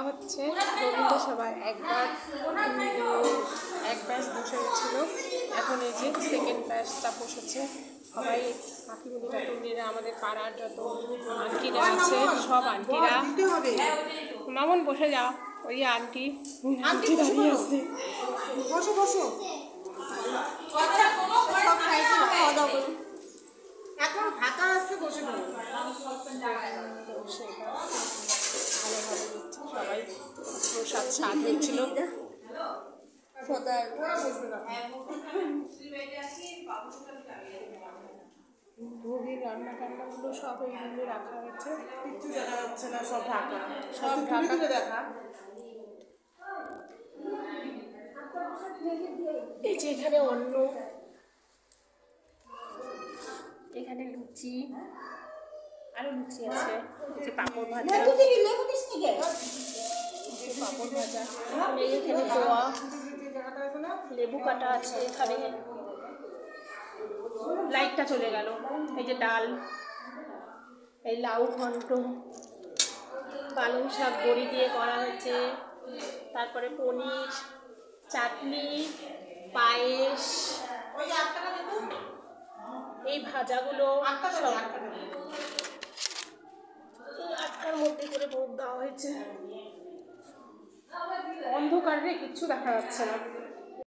হচ্ছে রবীন্দ্র সভায় একবার এক ব্যাচ বসে গেছিল, এখন এই যে সেকেন্ড ব্যাচটা বসেছে। সবাই কাকিমুনি কাকিমুনিরা আমাদের পাড়ার যত আন্টিরা আছে সব আন্টিরা। মামুন বসে যাও, ওই আন্টি দাঁড়িয়ে আছে। বসো বসো, এখন ফাঁকা আছে, বসে পড়ো। ভালোভাবে দিচ্ছে, সবাই প্রসাদ স্বাদ হচ্ছিল। ভোগের রান্না টান্নাগুলো সব এই রুমে রাখা হয়েছে, কিচ্ছু দেখা যাচ্ছে না, সব ঢাকা, সব ঢাকা। দেখা। এই যে এখানে অন্য, এখানে লুচি, আরো লুচি আছে, যে পাঁপড় ভাজা, পাঁপড় ভাজা, এখানে দোয়া, লেবু কাটা আছে এখানে। লাইটটা চলে গেল। এই যে ডাল, এই লাউ ঘন্ট, পালং শাক বড়ি দিয়ে করা হয়েছে, তারপরে পনির, চাটনি, পায়েস, এই ভাজাগুলো সব এই 8টার মধ্যে করে ভোগ দেওয়া হয়েছে। অন্ধকারে কিচ্ছু দেখা যাচ্ছে না।